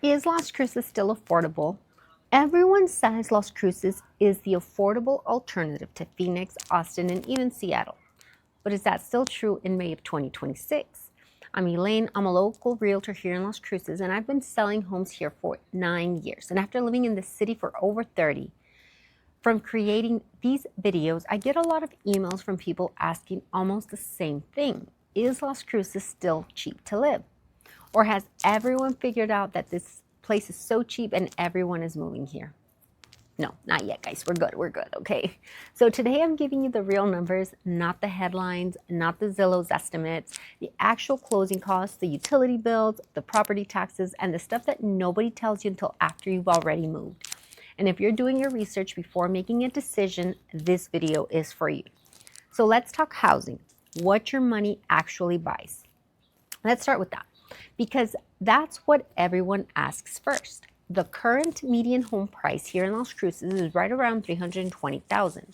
Is Las Cruces still affordable? Everyone says Las Cruces is the affordable alternative to Phoenix, Austin, and even Seattle. But is that still true in May of 2026? I'm Elaine. I'm a local realtor here in Las Cruces, and I've been selling homes here for 9 years. And after living in the city for over 30, from creating these videos, I get a lot of emails from people asking almost the same thing. Is Las Cruces still cheap to live? Or has everyone figured out that this place is so cheap and everyone is moving here? No, not yet, guys. We're good, okay? So today I'm giving you the real numbers, not the headlines, not the Zillow's estimates, the actual closing costs, the utility bills, the property taxes, and the stuff that nobody tells you until after you've already moved. And if you're doing your research before making a decision, this video is for you. So let's talk housing, what your money actually buys. Let's start with that, because that's what everyone asks first. The current median home price here in Las Cruces is right around $320,000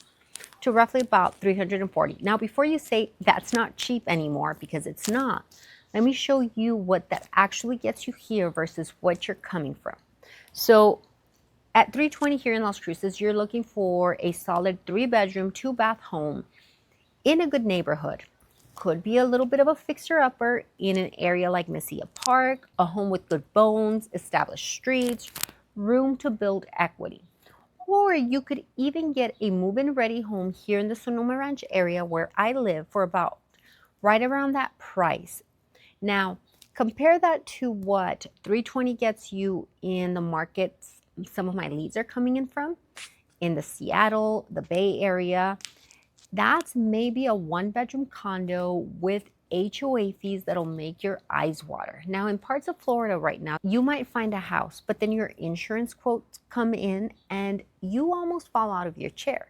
to roughly about $340,000. Now, before you say that's not cheap anymore, because it's not, let me show you what that actually gets you here versus what you're coming from. So at $320,000 here in Las Cruces, you're looking for a solid 3-bedroom, 2-bath home in a good neighborhood. Could be a little bit of a fixer-upper in an area like Mesilla Park, a home with good bones, established streets, room to build equity. Or you could even get a move-in ready home here in the Sonoma Ranch area where I live for about right around that price. Now, compare that to what $320,000 gets you in the markets some of my leads are coming in from, in the Seattle, the Bay Area. That's maybe a 1-bedroom condo with HOA fees that'll make your eyes water. Now, in parts of Florida right now, you might find a house, but then your insurance quotes come in and you almost fall out of your chair.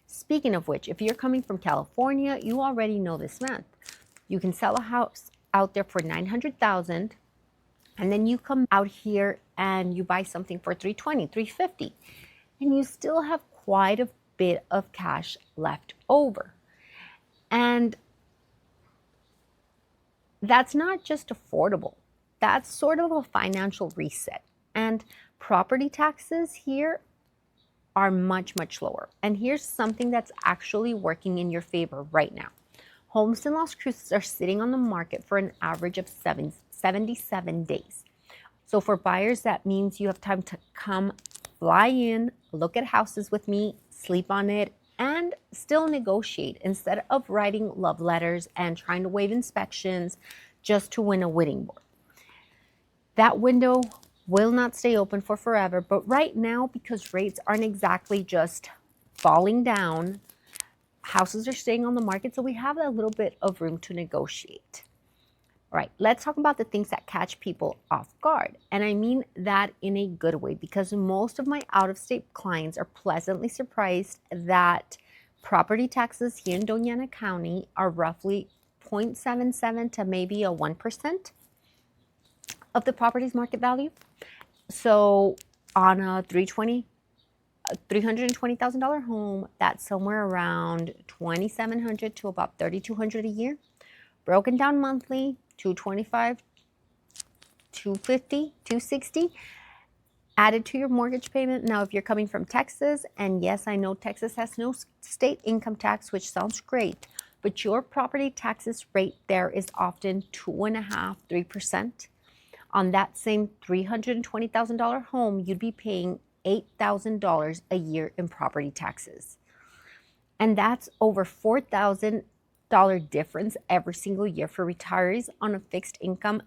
Speaking of which, if you're coming from California, you already know this math. You can sell a house out there for $900,000, and then you come out here and you buy something for $320,000, $350,000, and you still have quite a bit of cash left over. And that's not just affordable, that's sort of a financial reset. And property taxes here are much, much lower. And here's something that's actually working in your favor right now. Homes in Las Cruces are sitting on the market for an average of 77 days. So for buyers, that means you have time to come, fly in, look at houses with me, sleep on it, and still negotiate instead of writing love letters and trying to waive inspections just to win a wedding board. That window will not stay open for forever, but right now, because rates aren't exactly just falling down, houses are staying on the market, so we have a little bit of room to negotiate. All right, let's talk about the things that catch people off guard. And I mean that in a good way, because most of my out-of-state clients are pleasantly surprised that property taxes here in Doña Ana County are roughly 0.77 to maybe a 1% of the property's market value. So on a $320,000 home, that's somewhere around $2,700 to about $3,200 a year. Broken down monthly, $225, $250, $260 added to your mortgage payment. Now, if you're coming from Texas, and yes, I know Texas has no state income tax, which sounds great, but your property taxes rate there is often 2.5%, 3%. On that same $320,000 home, you'd be paying $8,000 a year in property taxes. And that's over $4,000 difference every single year for retirees on a fixed income.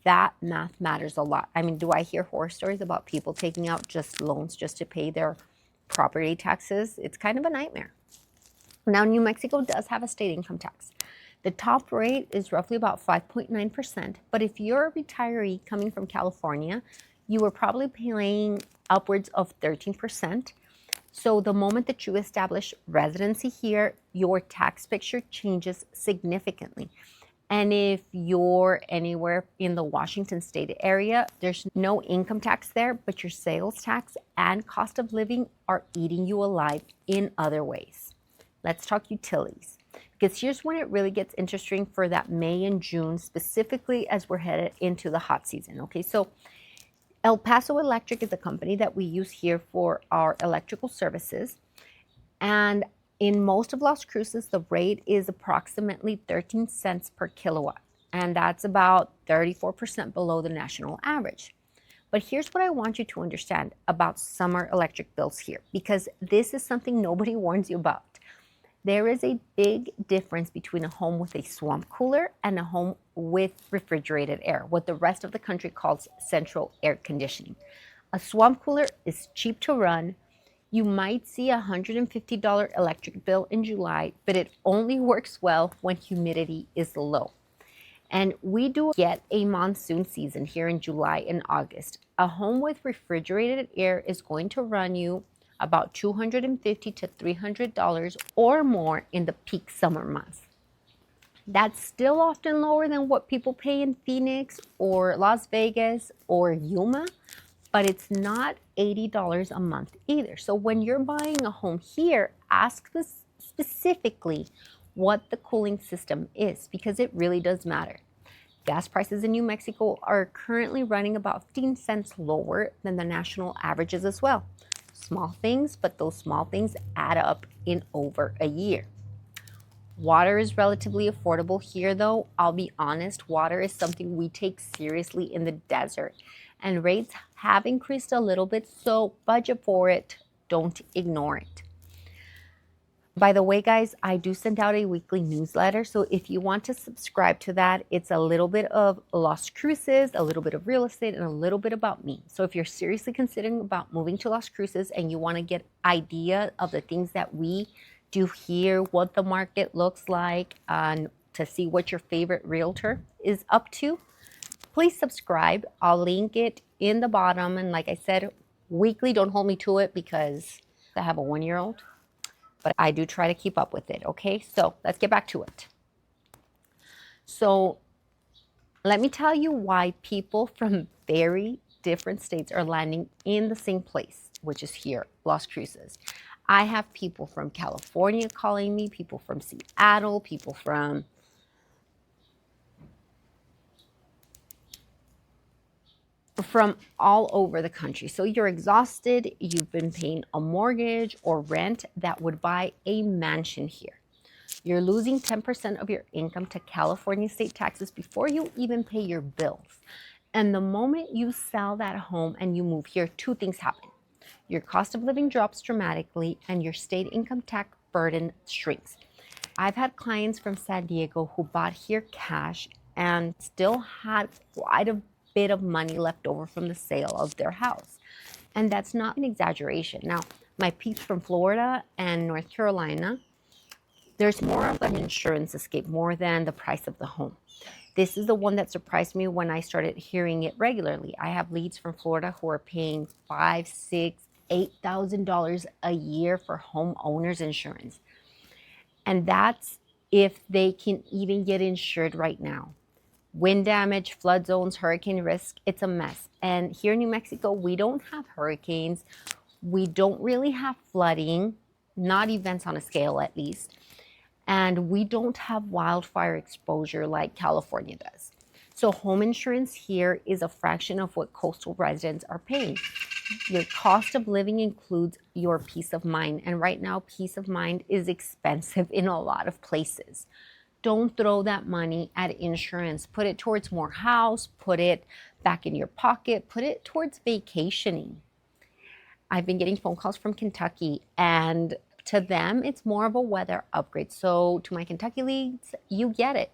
That math matters a lot. I mean, do I hear horror stories about people taking out just loans just to pay their property taxes? It's kind of a nightmare. Now, New Mexico does have a state income tax. The top rate is roughly about 5.9%, but if you're a retiree coming from California, you were probably paying upwards of 13%. So the moment that you establish residency here, your tax picture changes significantly. And if you're anywhere in the Washington state area, there's no income tax there, but your sales tax and cost of living are eating you alive in other ways. Let's talk utilities, because here's when it really gets interesting for that May and June, specifically as we're headed into the hot season. Okay, so El Paso Electric is a company that we use here for our electrical services. And in most of Las Cruces, the rate is approximately 13 cents per kilowatt. And that's about 34% below the national average. But here's what I want you to understand about summer electric bills here, because this is something nobody warns you about. There is a big difference between a home with a swamp cooler and a home with refrigerated air, what the rest of the country calls central air conditioning. A swamp cooler is cheap to run. You might see a $150 electric bill in July, but it only works well when humidity is low. And we do get a monsoon season here in July and August. A home with refrigerated air is going to run you about $250 to $300 or more in the peak summer months. That's still often lower than what people pay in Phoenix or Las Vegas or Yuma, but it's not $80 a month either. So when you're buying a home here, ask specifically what the cooling system is, because it really does matter. Gas prices in New Mexico are currently running about 15 cents lower than the national averages as well. Small things, but those small things add up in over a year. Water is relatively affordable here, though. I'll be honest, water is something we take seriously in the desert, and rates have increased a little bit, so budget for it. Don't ignore it. By the way, guys, I do send out a weekly newsletter, so if you want to subscribe to that, it's a little bit of Las Cruces, a little bit of real estate, and a little bit about me. So if you're seriously considering about moving to Las Cruces and you want to get idea of the things that we do here, what the market looks like, and to see what your favorite realtor is up to, please subscribe. I'll link it in the bottom. And like I said, weekly, don't hold me to it because I have a 1-year-old. But I do try to keep up with it, okay? So let's get back to it. So let me tell you why people from very different states are landing in the same place, which is here, Las Cruces. I have people from California calling me, people from Seattle, people from all over the country. So you're exhausted, you've been paying a mortgage or rent that would buy a mansion here. You're losing 10% of your income to California state taxes before you even pay your bills. And the moment you sell that home and you move here, two things happen. Your cost of living drops dramatically and your state income tax burden shrinks. I've had clients from San Diego who bought here cash and still had quite a bit of money left over from the sale of their house. And that's not an exaggeration. Now, my peeps from Florida and North Carolina, there's more of an insurance escape more than the price of the home. This is the one that surprised me when I started hearing it regularly. I have leads from Florida who are paying $5,000, $6,000, $8,000 a year for homeowners insurance. And that's if they can even get insured right now. Wind damage, flood zones, hurricane risk, it's a mess. And here in New Mexico, we don't have hurricanes. We don't really have flooding, not events on a scale at least. And we don't have wildfire exposure like California does. So home insurance here is a fraction of what coastal residents are paying. Your cost of living includes your peace of mind. And right now, peace of mind is expensive in a lot of places. Don't throw that money at insurance. Put it towards more house, put it back in your pocket, put it towards vacationing. I've been getting phone calls from Kentucky, and to them, it's more of a weather upgrade. So to my Kentucky leads, you get it.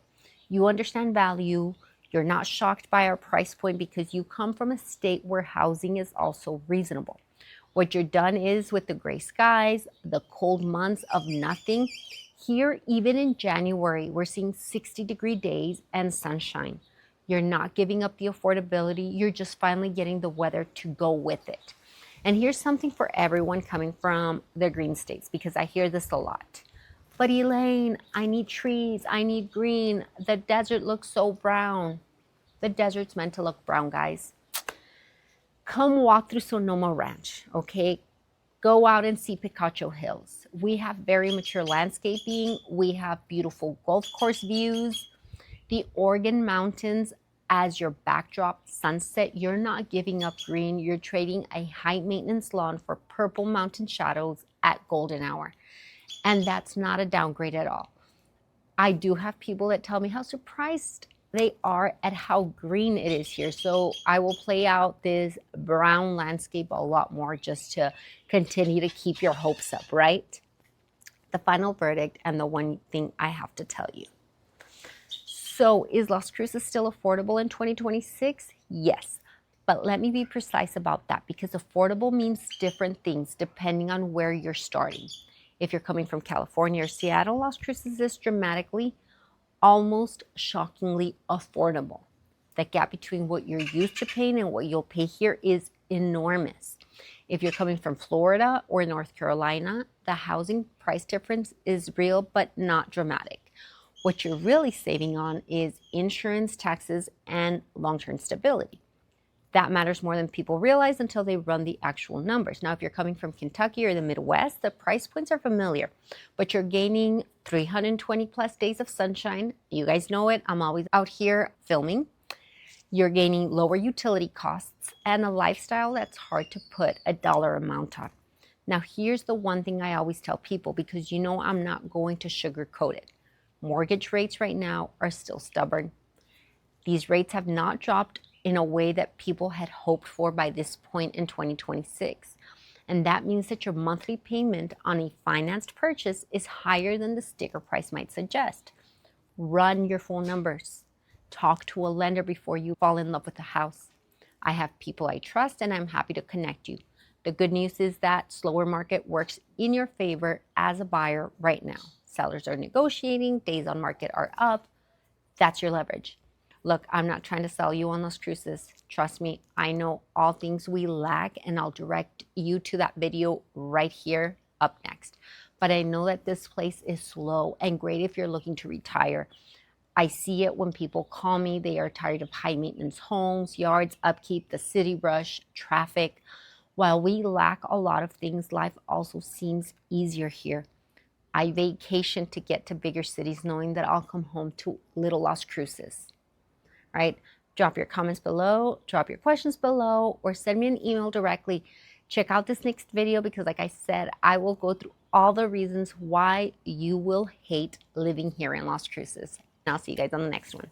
You understand value. You're not shocked by our price point because you come from a state where housing is also reasonable. What you're done is with the gray skies, the cold months of nothing. Here, even in January, we're seeing 60-degree days and sunshine. You're not giving up the affordability. You're just finally getting the weather to go with it. And here's something for everyone coming from the green states, because I hear this a lot. But Elaine, I need trees. I need green. The desert looks so brown. The desert's meant to look brown, guys. Come walk through Sonoma Ranch, okay? Go out and see Picacho Hills. We have very mature landscaping. We have beautiful golf course views. The Oregon mountains as your backdrop sunset. You're not giving up green. You're trading a high maintenance lawn for purple mountain shadows at golden hour. And that's not a downgrade at all. I do have people that tell me how surprised they are at how green it is here. So I will play out this brown landscape a lot more just to continue to keep your hopes up, right? The final verdict and the one thing I have to tell you. So is Las Cruces still affordable in 2026? Yes. But let me be precise about that, because affordable means different things depending on where you're starting. If you're coming from California or Seattle, Las Cruces is dramatically, almost shockingly affordable. The gap between what you're used to paying and what you'll pay here is enormous. If you're coming from Florida or North Carolina, the housing price difference is real but not dramatic. What you're really saving on is insurance, taxes, and long-term stability. That matters more than people realize until they run the actual numbers. Now, if you're coming from Kentucky or the Midwest, the price points are familiar, but you're gaining 320 plus days of sunshine. You guys know it. I'm always out here filming. You're gaining lower utility costs and a lifestyle that's hard to put a dollar amount on. Now, here's the one thing I always tell people, because you know I'm not going to sugarcoat it. Mortgage rates right now are still stubborn. These rates have not dropped in a way that people had hoped for by this point in 2026. And that means that your monthly payment on a financed purchase is higher than the sticker price might suggest. Run your full numbers. Talk to a lender before you fall in love with a house. I have people I trust and I'm happy to connect you. The good news is that slower market works in your favor as a buyer right now. Sellers are negotiating, days on market are up. That's your leverage. Look, I'm not trying to sell you on Las Cruces. Trust me, I know all things we lack, and I'll direct you to that video right here up next. But I know that this place is slow and great if you're looking to retire. I see it when people call me. They are tired of high maintenance homes, yards, upkeep, the city rush, traffic. While we lack a lot of things, life also seems easier here. I vacation to get to bigger cities knowing that I'll come home to little Las Cruces. Right? Drop your comments below, drop your questions below, or send me an email directly. Check out this next video because, like I said, I will go through all the reasons why you will hate living here in Las Cruces. And I'll see you guys on the next one.